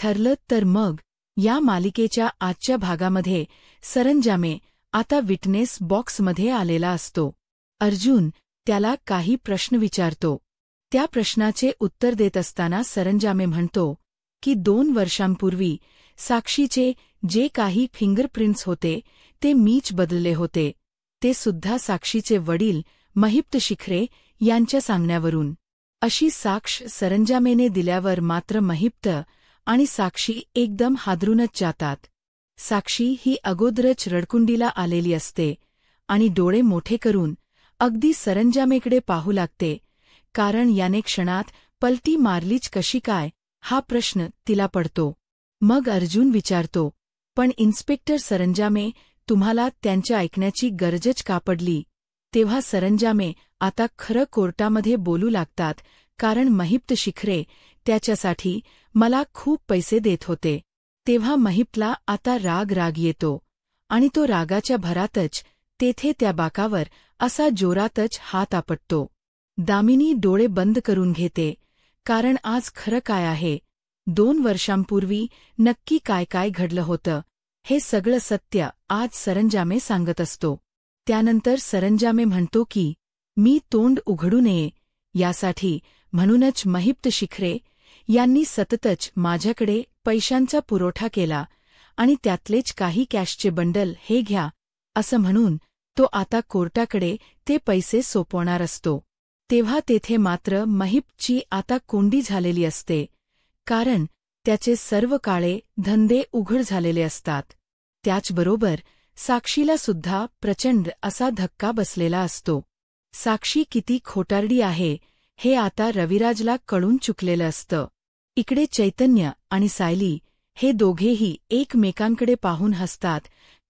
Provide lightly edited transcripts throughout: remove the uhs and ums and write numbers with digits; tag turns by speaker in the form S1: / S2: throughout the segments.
S1: ठरलं तर मग या मालिकेच्या आजच्या भागामध्ये सरंजामे आता विटनेस बॉक्समध्ये आलेला असतो. अर्जुन त्याला काही प्रश्न विचारतो. त्या प्रश्नाचे उत्तर देत असताना सरंजामे म्हणतो की 2 वर्षांपूर्वी साक्षीचे जे काही फिंगरप्रिंट्स होते ते मीच बदलले होते, ते सुद्धा साक्षीचे वडील महिप्त शिखरे यांच्या सांगण्यावरून. अशी साक्ष सरंजामेने दिल्यावर मात्र महिप्त आणि साक्षी एकदम हादरूनच जातात. साक्षी ही अगोदरच रडकुंडीला आलेली असते आणि डोळे मोठे करून अगदी सरंजामेकडे पाहू लागते, कारण याने क्षणात पलटी मारलीच कशी काय हा प्रश्न तिला पडतो. मग अर्जुन विचारतो, पण इन्स्पेक्टर सरंजामे, तुम्हाला त्यांच्या ऐकण्याची गरजच का पडली? तेव्हा सरंजामे आता खरं कोर्टामध्ये बोलू लागतात, कारण महिप्त शिखरे त्याच्यासाठी मला खूप पैसे देत होते. तेव्हा महिप्तला आता राग येतो आणि तो रागाच्या भरातच तेथे त्या बाकावर असा जोरातच हात आपटतो. दामिनी डोळे बंद करून घेते, कारण आज खरं काय आहे, 2 वर्षांपूर्वी नक्की काय काय घडलं होतं, हे सगळं सत्य आज सरंजामे सांगत असतो. त्यानंतर सरंजामे म्हणतो की मी तोंड उघडू नये यासाठी म्हणूनच महिप्त शिखरे यांनी सततच माझ्याकडे पैशांचा पुरवठा केला आणि त्यातलेच काही कॅशचे बंडल हे घ्या असं म्हणून तो आता कोर्टाकडे ते पैसे सोपवणार असतो. तेव्हा तेथे मात्र महिप्तची आता कोंडी झालेली असते, कारण त्याचे सर्व काळे धंदे उघड झालेले असतात. त्याचबरोबर साक्षीला सुद्धा प्रचंड असा धक्का बसलेला असतो. साक्षी किती खोटारडी आहे हे आता रविराजला कळून चुकलेलं असतं. इकडे चैतन्य आणि सायली हे दोघेही एकमेकांकडे पाहून हसतात,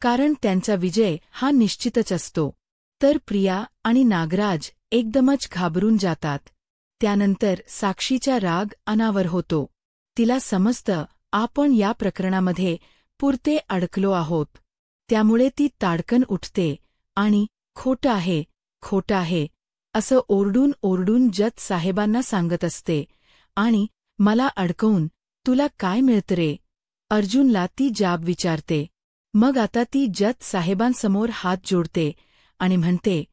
S1: कारण त्यांचा विजय हा निश्चितच असतो. तर प्रिया आणि नागराज एकदमच घाबरून जातात. त्यानंतर साक्षीचा राग अनावर होतो. तिला समजतं आपण या प्रकरणामध्ये पुरते अडकलो आहोत. त्यामुळे ती ताडकन उठते आणि खोटं आहे, खोटं आहे असं ओरडून ओरडून जज साहेबांना सांगत असते. आणि मला अडकवून तुला काय मिळतं रे? अर्जुनला ती जाब विचारते. मग आता ती जज साहेबांसमोर हात जोडते आणि म्हणते,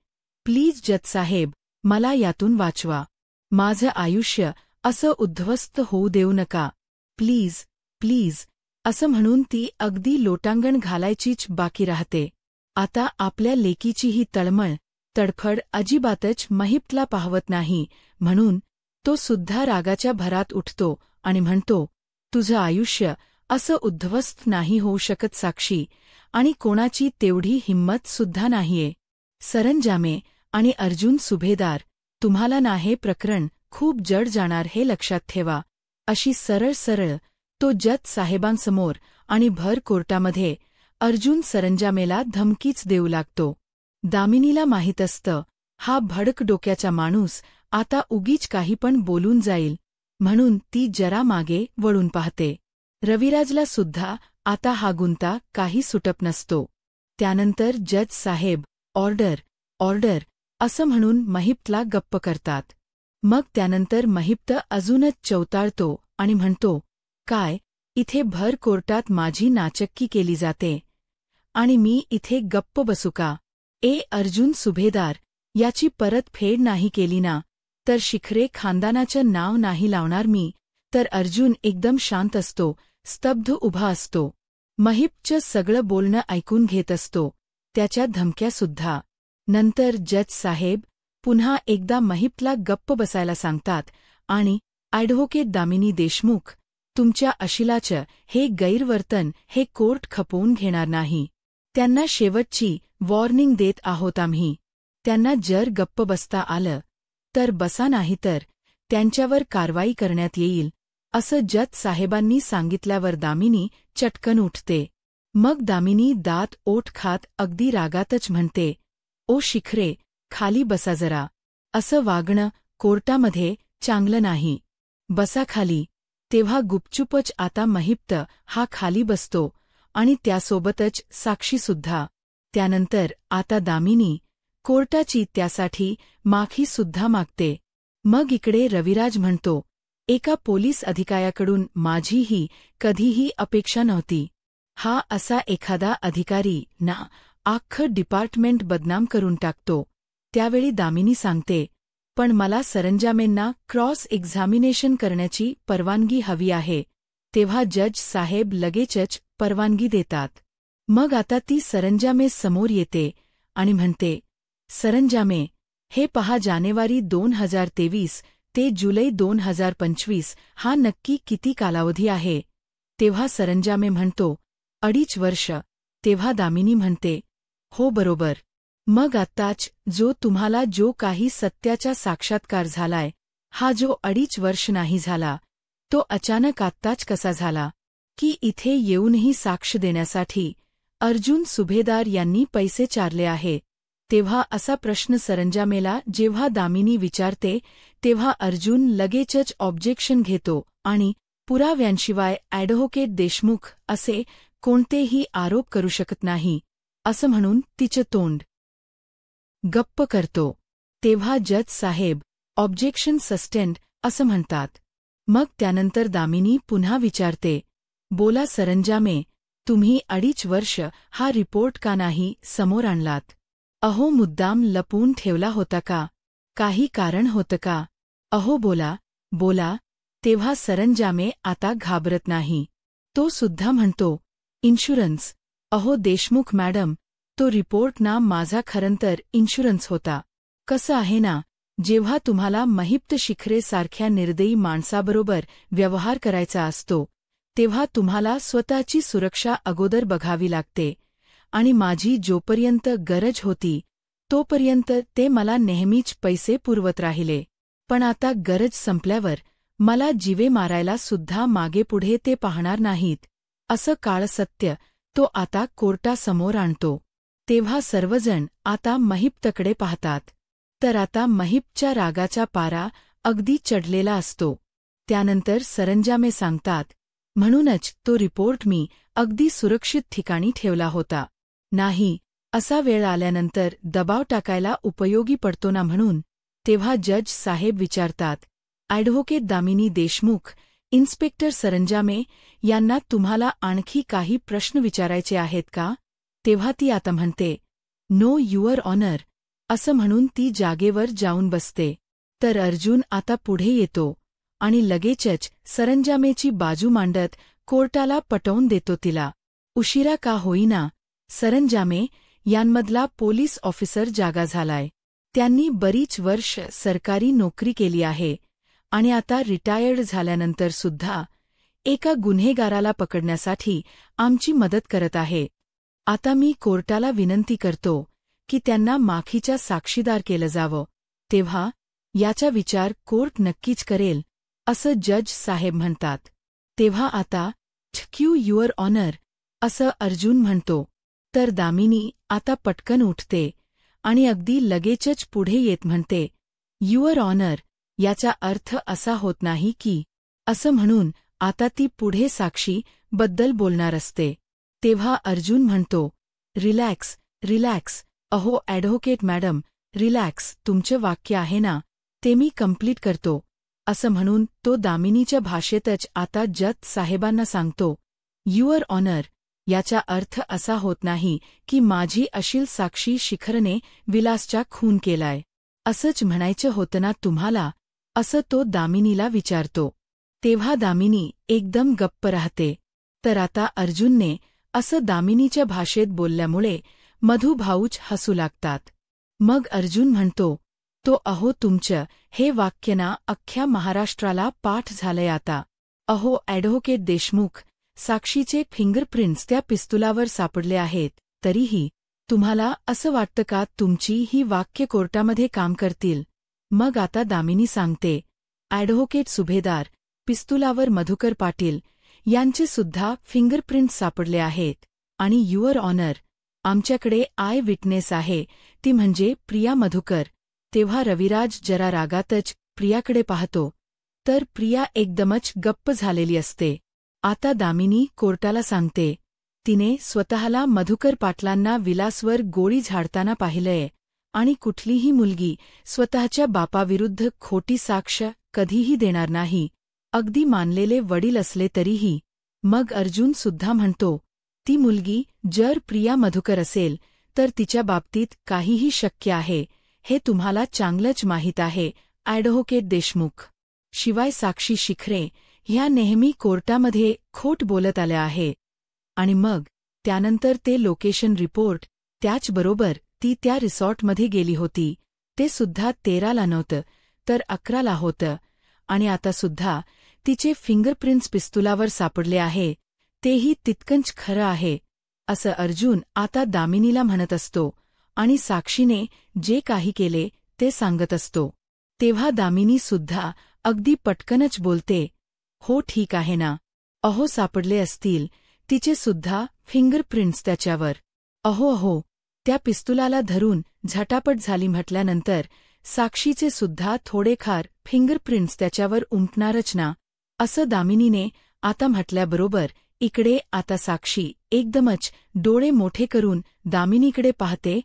S1: प्लीज जज साहेब, मला यातून वाचवा. माझं आयुष्य असं उद्ध्वस्त होऊ देऊ नका. प्लीज प्लीज असं म्हणून ती अगदी लोटांगण घालायचीच बाकी राहते. आता आपल्या लेकीची ही तळमळ तडफड अजिबातच महिप्तला पाहवत नाही, म्हणून तो सुद्धा रागाच्या भरात उठतो आणि म्हणतो, तुझं आयुष्य असं उद्ध्वस्त नाही होऊ शकत साक्षी, आणि कोणाची तेवढी हिंमत सुद्धा नाहीये. सरंजामे आणि अर्जुन सुभेदार, तुम्हाला ना हे प्रकरण खूप जड जाणार हे लक्षात ठेवा. अशी सरळ सरळ तो जज साहेबांसमोर आणि भर कोर्टामध्ये अर्जुन सरंजामेला धमकीच देऊ लागतो. दामिनीला माहीत असतं हा भडक डोक्याचा माणूस आता उगीच काही पण बोलून जाईल, म्हणून ती जरा मागे वळून पाहते. रविराजला सुद्धा आता हा गुंता काही सुटत नसतो. त्यानंतर जज साहेब ऑर्डर ऑर्डर असं म्हणून महिप्तला गप्प करतात. मग त्यानंतर महिप्त अजूनच चौताळतो आणि म्हणतो, काय इथे भर कोर्टात माझी नाचक्की केली जाते आणि मी इथे गप्प बसू का? अर्जुन सुभेदार, याची परतफेड नाही केली ना तर शिखरे खानदानाचं नाव नाही लावणार मी. तर अर्जुन एकदम शांत असतो, स्तब्ध उभा असतो. महिप्तचं सगळं बोलणं ऐकून घेत असतो, त्याच्या धमक्यासुद्धा. नंतर जज साहेब पुन्हा एकदा महिप्तला गप्प बसायला सांगतात आणि ॲडव्होकेट दामिनी देशमुख, तुमच्या अशिलाचं हे गैरवर्तन हे कोर्ट खपवून घेणार नाही. त्यांना शेवटची वॉर्निंग देत आहोत आम्ही. त्यांना जर गप्प बसता आलं तर बसा, नाही तर त्यांच्यावर कारवाई करण्यात येईल असं जज साहेबांनी सांगितल्यावर दामिनी चटकन उठते. मग दामिनी दात ओठ खात अगदी रागातच म्हणते, ओ शिखरे, खाली बसा जरा. असं वागणं कोर्टामध्ये चांगलं नाही. बसा खाली. तेव्हा गुपचूपच आता महिप्त हा खाली बसतो आणि त्यासोबतच साक्षीसुद्धा. त्यानंतर आता दामिनी कोर्टाची त्यासाठी माफीसुद्धा मागते. मग इकडे रविराज म्हणतो, एका पोलीस अधिकाऱ्याकडून माझीही कधीही अपेक्षा नव्हती. हा असा एखादा अधिकारी ना अख्खं डिपार्टमेंट बदनाम करून टाकतो. त्यावेळी दामिनी सांगते, पण मला सरंजामेंना क्रॉस एक्झामिनेशन करण्याची परवानगी हवी आहे. तेव्हा जज साहेब लगेचच परवानगी देतात. मग आता ती सरंजामे समोर येते आणि म्हणते, सरंजामे, हे पहा, जानेवारी 2023 ते जुलै 2025 हा नक्की किती कालावधी आहे? तेव्हा सरंजामे म्हणतो, 2.5 वर्ष. तेव्हा दामिनी म्हणते, हो बरोबर. मग आत्ताच जो तुम्हाला जो काही सत्याचा साक्षात्कार झालाय, हा जो 2.5 वर्ष नाही झाला, तो अचानक आत्ताच कसा झाला? की इथे येऊनही साक्ष देण्यासाठी अर्जुन सुभेदार यांनी पैसे चारले आहे? तेव्हा असा प्रश्न सरंजामेला जेव्हा दामिनी विचारते, तेव्हा अर्जुन लगेचच ऑब्जेक्शन घेतो आणि पुराव्यांशिवाय ॲडव्होकेट देशमुख असे कोणतेही आरोप करू शकत नाही, असं म्हणून तिचं तोंड गप्प करतो. तेव्हा जज साहेब ऑब्जेक्शन सस्टेंड असं म्हणतात. मग त्यानंतर दामिनी पुन्हा विचारते, बोला सरंजामे, तुम्ही 2.5 वर्ष हा रिपोर्ट का नाही समोर आणलात? अहो, मुद्दाम लपवून ठेवला होता का? काही कारण होतं का? अहो बोला, बोला. तेव्हा सरंजामे आता घाबरत नाही. तो सुद्धा म्हणतो, इन्शुरन्स. अहो देशमुख मॅडम, तो रिपोर्ट ना माझा खरंतर इन्शुरन्स होता. कसं आहे ना, जेव्हा तुम्हाला महिप्त शिखरे सारख्या निर्दयी माणसाबरोबर व्यवहार करायचा असतो, तेव्हा तुम्हाला स्वतःची सुरक्षा अगोदर बघावी लागते. आणि माझी जोपर्यंत गरज होती, तोपर्यंत ते मला नेहमीच पैसे पुरवत राहिले. पण आता गरज संपल्यावर मला जीवे मारायला सुद्धा मागेपुढे ते पाहणार नाहीत, असं काळ सत्य तो आता कोर्टासमोर आणतो. तेव्हा सर्वजण आता महिप्तकडे पाहतात. तर आता महिपच्या रागाचा पारा अगदी चढलेला असतो. त्यानंतर सरंजामे सांगतात, म्हणूनच तो रिपोर्ट मी अगदी सुरक्षित ठिकाणी ठेवला होता. नाही, असा वेळ आल्यानंतर दबाव टाकायला उपयोगी पडतो ना म्हणून. तेव्हा जज साहेब विचारतात, ॲडव्होकेट दामिनी देशमुख, इन्स्पेक्टर सरंजामे यांना तुम्हाला आणखी काही प्रश्न विचारायचे आहेत का? तेव्हा ती आता म्हणते, नो युअर ऑनर, असं म्हणून ती जागेवर जाऊन बसते. तर अर्जुन आता पुढे येतो आणि लगेचच सरंजामेची बाजू मांडत कोर्टाला पटवून देतो तिला. उशिरा का होईना, सरंजामे यांमधला पोलीस ऑफिसर जागा झालाय. त्यांनी बरीच वर्ष सरकारी नोकरी केली आहे आणि आता रिटायर्ड झाल्यानंतर सुद्धा एका गुन्हेगाराला पकडण्यासाठी आमची मदत करत आहे. आता मी कोर्टाला विनंती करतो की त्यांना माफीचा साक्षीदार केलं जावं. तेव्हा याचा विचार कोर्ट नक्कीच करेल, असं जज साहेब म्हणतात. तेव्हा आता थँक्यू युअर ऑनर, असं अर्जुन म्हणतो. तर दामिनी आता पटकन उठते आणि अगदी लगेचच पुढे येत म्हणते, युअर ऑनर, याचा अर्थ असा होत नाही की, असं म्हणून आता ती पुढे साक्षी बद्दल बोलणार असते. तेव्हा अर्जुन म्हणतो, रिलॅक्स, रिलॅक्स. अहो ॲडव्होकेट मॅडम, रिलॅक्स. तुमचं वाक्य आहे ना, ते मी कंप्लीट करतो, असं म्हणून तो दामिनीच्या भाषेतच आता जज साहेबांना सांगतो, युअर ऑनर, याचा अर्थ असा होत नाही की माझी अशील साक्षी शिखरने विलासचा खून केलाय. असंच म्हणायचं होतं ना तुम्हाला, असं तो दामिनीला विचारतो. तेव्हा दामिनी एकदम गप्प राहते. तर आता अर्जुनने असं दामिनीच्या भाषेत बोलल्यामुळे मधू भाऊच हसू लागतात. मग अर्जुन म्हणतो, तो अहो तुमचं हे वाक्य ना अख्ख्या महाराष्ट्राला पाठ झालंय आता. अहो ॲडव्होकेट देशमुख, साक्षीचे फिंगरप्रिंट्स त्या पिस्तुलावर सापडले आहेत, तरीही तुम्हाला असं वाटतं का तुमची ही वाक्य कोर्टामध्ये काम करतील? मग आता दामिनी सांगते, ॲडव्होकेट सुभेदार, पिस्तुलावर मधुकर पाटील यांचे सुद्धा फिंगरप्रिंट्स सापडले आहेत आणि युअर ऑनर, आमच्याकडे आय विटनेस आहे, ती म्हणजे प्रिया मधुकर. तेव्हा रविराज जरा रागातच प्रियाकडे पाहतो, तर प्रिया एकदमच गप्प झालेली असते. आता दामिनी कोर्टाला सांगते, तिने स्वतःला मधुकर पाटलांना विलासवर गोळी झाडताना पाहिलंय आणि कुठलीही मुलगी स्वतःच्या बापाविरुद्ध खोटी साक्ष कधीही देणार नाही, अगदी मानलेले वडील असले तरीही. मग अर्जुन सुद्धा म्हणतो, ती मुलगी जर प्रिया मधुकर असेल तर तिच्या बाबतीत काहीही शक्य आहे, हे तुम्हाला चांगलंच माहीत आहे, ॲडव्होकेट देशमुख. शिवाय साक्षी शिखरे ह्या नेहमी कोर्टामध्ये खोट बोलत आल्या आहे. आणि मग त्यानंतर ते लोकेशन रिपोर्ट, त्याचबरोबर ती त्या रिसॉर्टमध्ये गेली होती, ते सुद्धा 13ला नव्हतं तर 11ला होतं. आणि आता सुद्धा तिचे फिंगरप्रिंट्स पिस्तुलावर सापडले आहे, तेही तितकंच खरं आहे, असं अर्जुन आता दामिनीला म्हणत असतो आणि साक्षीने जे काही केले ते सांगत असतो. तेव्हा दामिनी सुद्धा अगदी पटकनच बोलते, हो ठीक आहे ना. अहो सापडले असतील तिचे सुद्धा फिंगरप्रिंट्स त्याच्यावर. अहो त्या पिस्तुलाला धरून झटापट झाली म्हटल्यानंतर साक्षीचे सुद्धा थोडेफार फिंगरप्रिंट्स त्याच्यावर उमटणारच ना, असं दामिनीने आता म्हटल्याबरोबर इकडे आता साक्षी एकदमच डोळे मोठे करून दामिनीकडे पाहते,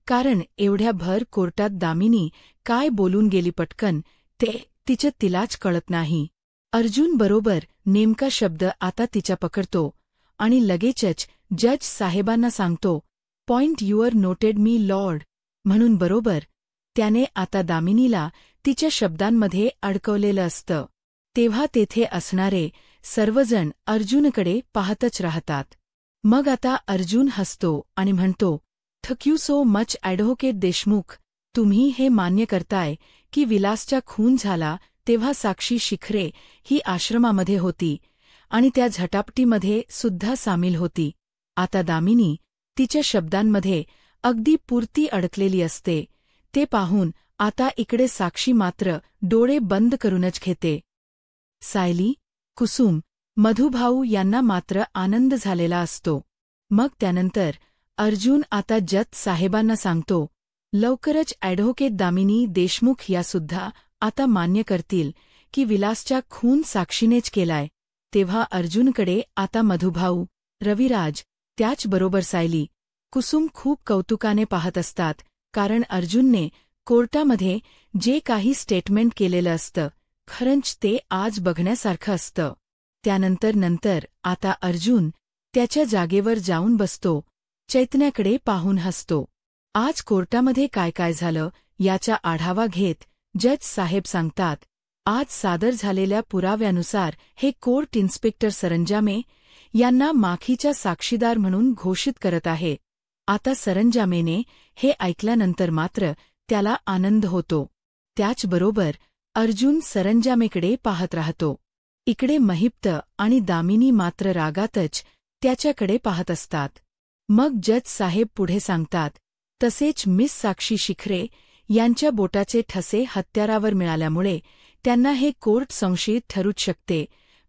S1: कारण एवढ्या भर कोर्टात दामिनी काय बोलून गेली पटकन ते तिलाच कळत नाही. अर्जुन बरोबर नेमका शब्द आता तिच्या पकडतो आणि लगेचच जज साहेबांना सांगतो, point your noted me Lord, म्हणून बरोबर त्याने आता दामिनीला तिच्या शब्दांमध्ये अडकवलेलं असतं. तेव्हा तेथे असणारे सर्वजण अर्जुनकडे पाहतच राहतात. मग आता अर्जुन हसतो आणि म्हणतो, thank you so much advocate Deshmukh, तुम्ही हे मान्य करताय की विलासचा खून झाला तेव्हा साक्षी शिखरे ही आश्रमामध्ये होती आणि त्या झटापटीमध्ये सुद्धा सामील होती. आता दामिनी तिच्या शब्दांमध्ये अगदी पुरती अडकलेली असते. ते पाहून आता इकडे साक्षी मात्र डोळे बंद करूनच घेते. सायली, कुसुम, मधुभाऊ यांना मात्र आनंद झालेला असतो. मग त्यानंतर अर्जुन आता जज साहेबांना सांगतो, लवकरच ॲडव्होकेट दामिनी देशमुख यासुद्धा आता मान्य करतील की विलासचा खून साक्षीनेच केलाय. तेव्हा अर्जुनकडे आता मधुभाऊ, रविराज, त्याचबरोबर सायली, कुसुम खूप कौतुकाने पाहत असतात, कारण अर्जुनने कोर्टामध्ये जे काही स्टेटमेंट केलेलं असतं खरंच ते आज बघण्यासारखं असतं. त्यानंतर आता अर्जुन त्याच्या जागेवर जाऊन बसतो, चैतन्याकडे पाहून हसतो. आज कोर्टामध्ये काय काय झालं याचा आढावा घेत जज साहेब सांगतात, आज सादर झालेल्या पुराव्यानुसार हे कोर्ट इन्स्पेक्टर सरंजामे यांना माखीचा साक्षीदार म्हणून घोषित करत आहे. आता सरंजामेने हे ऐकल्यानंतर मात्र त्याला आनंद होतो. त्याचबरोबर अर्जुन सरंजामेकडे पाहत राहतो. इकडे महिप्त आणि दामिनी मात्र रागातच त्याच्याकडे पाहत असतात. मग जज साहेब पुढे सांगतात, तसेच मिस साक्षी शिखरे यांच्या बोटाचे ठसे हत्यारावर मिळाल्यामुळे त्यांना हे कोर्ट संशयित ठरूच शकते,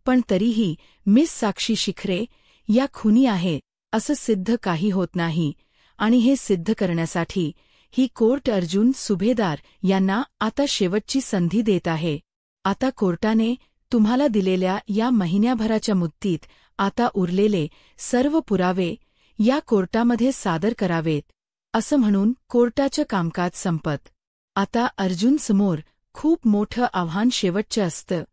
S1: पण तरीही मिस साक्षी शिखरे या खुनी आहे असं सिद्ध काही होत नाही. आणि हे सिद्ध करण्यासाठी ही कोर्ट अर्जुन सुभेदार यांना आता शेवटची संधी देत आहे. आता कोर्टाने तुम्हाला दिलेल्या या महिन्याभराच्या मुदतीत आता उरलेले सर्व पुरावे या कोर्टामध्ये सादर करावेत, असं म्हणून कोर्टाचं कामकाज संपत. आता अर्जुनसमोर खूप मोठं आव्हान शेवटचं असतं,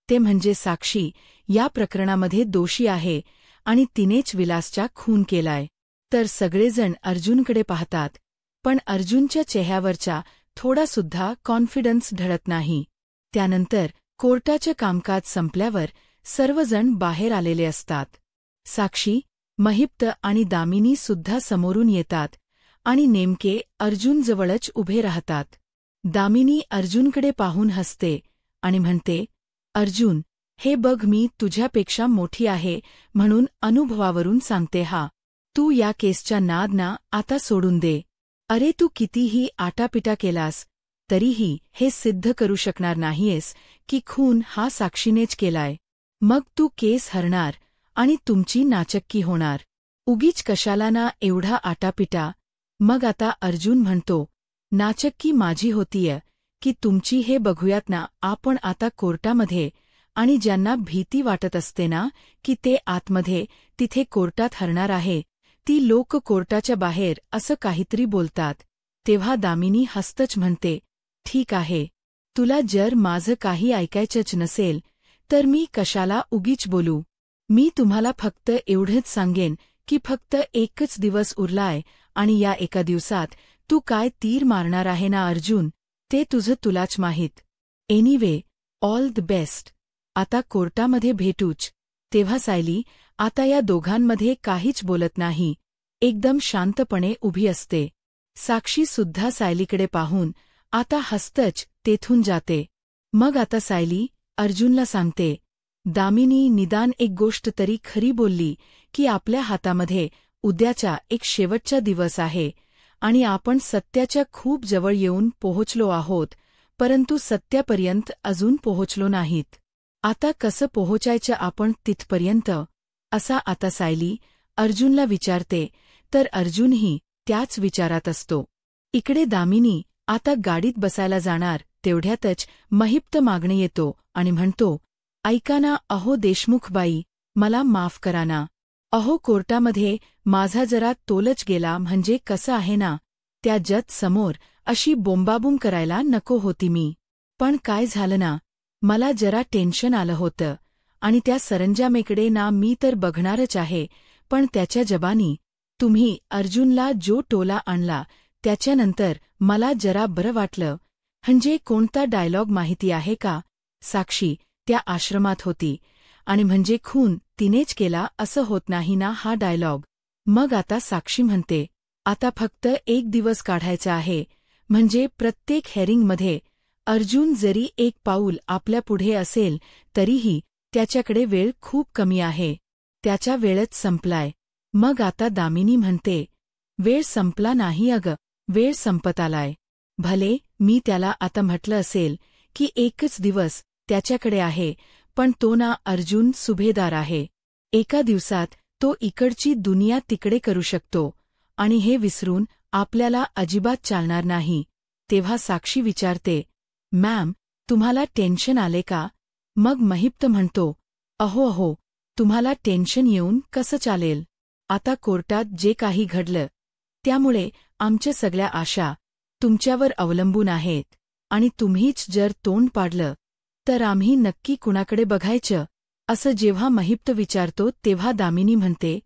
S1: ते म्हणजे साक्षी या प्रकरणामध्ये दोषी आहे आणि तिनेच विलासचा खून केलाय. तर सगळेजण अर्जुनकडे पाहतात, पण अर्जुनच्या चेहऱ्यावरचा थोडासुद्धा कॉन्फिडन्स ढळत नाही. त्यानंतर कोर्टाचं कामकाज संपल्यावर सर्वजण बाहेर आलेले असतात. साक्षी, महिप्त आणि दामिनी सुद्धा समोरून येतात आणि नेमके अर्जुनजवळच उभे राहतात. दामिनी अर्जुनकडे पाहून हसते आणि म्हणते, अर्जुन, हे बघ, मी तुझ्यापेक्षा मोठी आहे म्हणून अनुभवावरून सांगते हा. तू या केसच्या नादना आता सोडून दे. अरे, तू कितीही आटापिटा केलास तरीही हे सिद्ध करू शकणार नाहीयेस की खून हा साक्षीनेच केलाय. मग तू केस हरणार आणि तुमची नाचक्की होणार. उगीच कशाला ना एवढा आटापिटा. मग आता अर्जुन म्हणतो, नाचक्की माझी होतीय की तुमची हे बघूयात ना आपण आता कोर्टामध्ये. आणि ज्यांना भीती वाटत असते ना की ते आतमध्ये तिथे कोर्टात हरणार आहे, ती लोक कोर्टाच्या बाहेर असं काहीतरी बोलतात. तेव्हा दामिनी हसतच म्हणते, ठीक आहे, तुला जर माझं काही ऐकायचंच नसेल तर मी कशाला उगीच बोलू. मी तुम्हाला फक्त एवढंच सांगेन की फक्त एकच दिवस उरलाय आणि या एका दिवसात तू काय तीर मारणार आहे ना अर्जुन, ते तुलाच माहीत. Anyway, all the best. आता कोर्टामध्ये भेटूच. तेव्हा सायली आता या दोघांमध्ये काहीच बोलत नाही, एकदम शांतपणे उभी असते. साक्षी सुद्धा सायलीकडे पाहून आता हसतच तेथून जाते. मग आता सायली अर्जुनला सांगते, दामिनी निदान एक गोष्ट तरी खरी बोलली की आपल्या हातामध्ये उद्याचा एक शेवटचा दिवस आहे आणि आपण सत्याच्या खूप जवळ येऊन पोहोचलो आहोत, परंतु सत्यापर्यंत अजून पोहोचलो नाहीत. आता कसं पोहोचायचं आपण तिथपर्यंत, असा आता सायली अर्जुनला विचारते, तर अर्जुनही त्याच विचारात असतो. इकडे दामिनी आता गाडीत बसायला जाणार तेवढ्यातच महिप्त मागणे येतो आणि म्हणतो, ऐका ना अहो देशमुखबाई, मला माफ करा ना. अहो कोर्टामध्ये माझा जरा तोलच गेला म्हणजे कसं आहे ना, त्या जज समोर अशी बोंबाबूम करायला नको होती मी. पण काय झालं ना, मला जरा टेन्शन आलं होतं आणि त्या सरंजामेकडे ना मी तर बघणारच आहे, पण त्याच्या जबानी तुम्ही अर्जुनला जो टोला आणला त्याच्यानंतर मला जरा बरं वाटलं. म्हणजे कोणता डायलॉग माहिती आहे का? साक्षी त्या आश्रमात होती आणि म्हणजे खून तिनेच केला असं होत नाही ना हा डायलॉग. मग आता साक्षी म्हणते, आता फक्त एक दिवस काढायचा आहे, म्हणजे प्रत्येक हेअरिंगमध्ये अर्जुन जरी एक पाऊल आपल्यापुढे असेल तरीही त्याच्याकडे वेळ खूप कमी आहे. त्याचा वेळच संपलाय. मग आता दामिनी म्हणते, वेळ संपला नाही अगं, वेळ संपत आलाय. भले मी त्याला आता म्हटलं असेल की एकच दिवस त्याच्याकडे आहे, पण तो ना अर्जुन सुभेदार आहे. एका दिवसात तो इकडची दुनिया तिकडे करू शकतो आणि हे विसरून आपल्याला अजिबात चालणार नाही. तेव्हा साक्षी विचारते, मॅम तुम्हाला टेन्शन आले का? मग महिप्त म्हणतो, अहो तुम्हाला टेन्शन येऊन कसं चालेल. आता कोर्टात जे काही घडलं त्यामुळे आमच्या सगळ्या आशा तुमच्यावर अवलंबून आहेत आणि तुम्हीच जर तोंड पाडलं तर आम्ही नक्की कुणाकडे बघायचं, असं जेव्हा महिप्त विचारतो तेव्हा दामिनी म्हणते,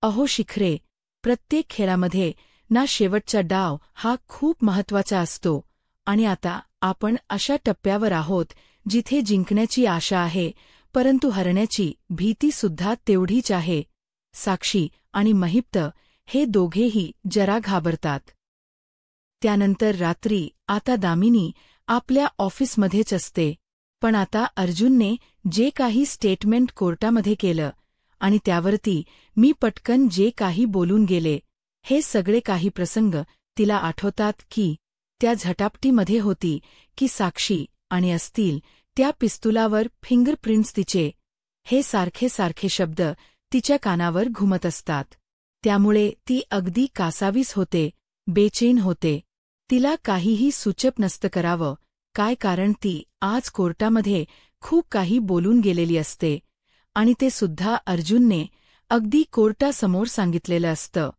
S1: अहो शिखरे, प्रत्येक खेळामध्ये ना शेवटचा डाव हा खूप महत्वाचा असतो आणि आता आपण अशा टप्प्यावर आहोत जिथे जिंकण्याची आशा आहे, परंतु हरण्याची भीतीसुद्धा तेवढीच आहे. साक्षी आणि महिप्त हे दोघेही जरा घाबरतात. त्यानंतर रात्री आता दामिनी आपल्या ऑफिसमध्येच असते, पण आता अर्जुनने जे काही स्टेटमेंट कोर्टामध्ये केलं आणि त्यावरती मी पटकन जे काही बोलून गेले, हे सगळे काही प्रसंग तिला आठवतात की त्या झटापटीमध्ये होती की साक्षी आणि असतील त्या पिस्तुलावर फिंगरप्रिंट्स तिचे, हे सारखे शब्द तिच्या कानावर घुमत असतात. त्यामुळे ती अगदी कासावीस होते, बेचैन होते. तिला काहीही सुचत नसतं करावं काय, कारण ती आज कोर्टामध्ये खूप काही बोलून गेलेली असते आणि ते सुद्धा अर्जुनने अगदी कोर्टासमोर सांगितलेलं असतं.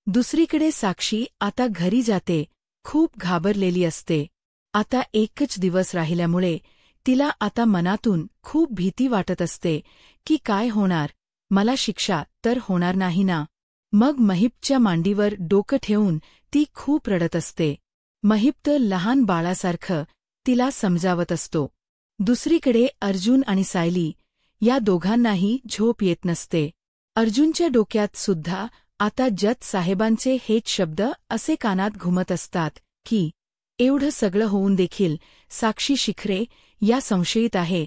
S1: दुसरीकडे साक्षी आता घरी जाते, खूप घाबरलेली असते. आता एकच दिवस राहिल्यामुळे तिला आता मनातून खूप भीती वाटत असते की काय होणार, मला शिक्षा तर होणार नाही ना. मग महिप्तच्या मांडीवर डोकं ठेवून ती खूप रडत असते. महिप्त लहान बाळासारखं तिला समजावत असतो. दुसरीकडे अर्जुन आणि सायली या दोघांनाही झोप येत नसते. अर्जुनच्या डोक्यात सुद्धा आता जज साहेबांचे हेच शब्द असे कानात घुमत असतात की एवढं सगळं होऊन देखील साक्षी शिखरे या संशयित आहे,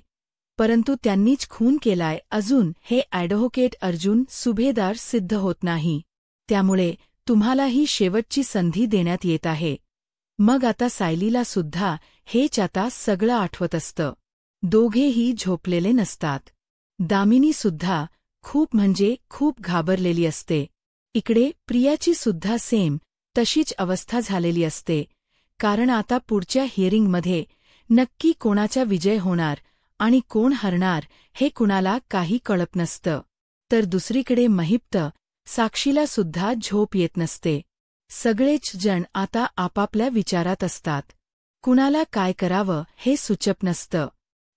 S1: परंतु त्यांनीच खून केलाय अजून हे ॲडव्होकेट अर्जुन सुभेदार सिद्ध होत नाही. त्यामुळे तुम्हालाही शेवटची संधी देण्यात येत आहे. मग आता सायलीला सुद्धा हेच आता सगळं आठवत असतं. दोघेही झोपलेले नसतात. दामिनी सुद्धा खूप म्हणजे खूप घाबरलेली असते. इकडे प्रियाची सुद्धा सेम तशीच अवस्था झालेली असते, कारण आता पुढच्या हिअरिंगमध्ये नक्की कोणाचा विजय होणार आणि कोण हरणार हे कुणाला काही कळत नसतं. तर दुसरीकडे महिप्त साक्षीला सुद्धा झोप येत नसते. सगळेच जण आता आपापल्या विचारात असतात. कुणाला काय करावं हे सुचत नसतं.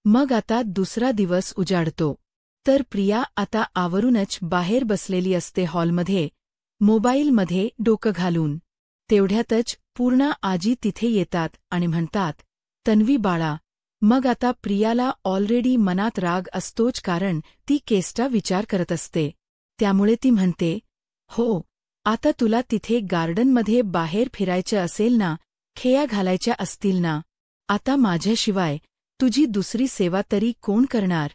S1: मग आता दुसरा दिवस उजाडतो. तर प्रिया आता आवरूनच बाहेर बसलेली असते हॉलमध्ये, मोबाईलमध्ये डोकं घालून. तेवढ्यातच पूर्णा आजी तिथे येतात आणि म्हणतात, तन्वी बाळा. मग आता प्रियाला ऑलरेडी मनात राग असतोच, कारण ती केसचा विचार करत असते. त्यामुळे ती म्हणते, हो, आता तुला तिथे गार्डनमध्ये बाहेर फिरायचं असेल ना, खेळ्या घालायच्या असतील ना, आता माझ्याशिवाय तुझी दुसरी सेवा तरी कोण करणार,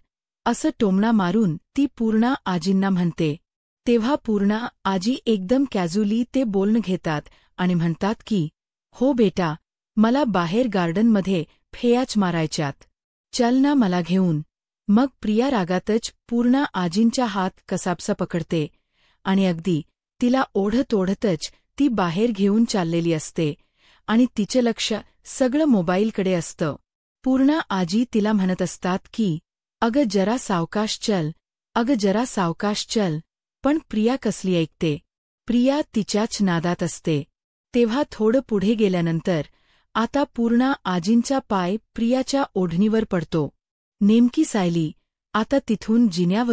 S1: असं टोमणा मारून ती पूर्णा आजींना म्हणते. तेव्हा पूर्णा आजी एकदम कॅज्युअली ते बोलणं घेतात आणि म्हणतात की, हो बेटा, मला बाहेर गार्डनमध्ये फेयाच मारायच्यात. चल ना मला घेऊन. मग प्रिया रागातच पूर्णा आजींचा हात कसाबसा पकडते आणि अगदी तिला ओढत ओढतच ती बाहेर घेऊन चाललेली असते आणि तिचं लक्ष सगळं मोबाईलकडे असतं. पूर्णा आजी तिला म्हणत असतात की, अगं जरा सावकाश चल, अगं जरा सावकाश चल, पण प्रिया कसली ऐकते. प्रिया तिच्याच नादात असते. तेव्हा थोडं पुढे गेल्यानंतर आता पूर्णा आजींचा पाय प्रियाच्या ओढणीवर पडतो. नेमकी सायली आता तिथून जिन्यावर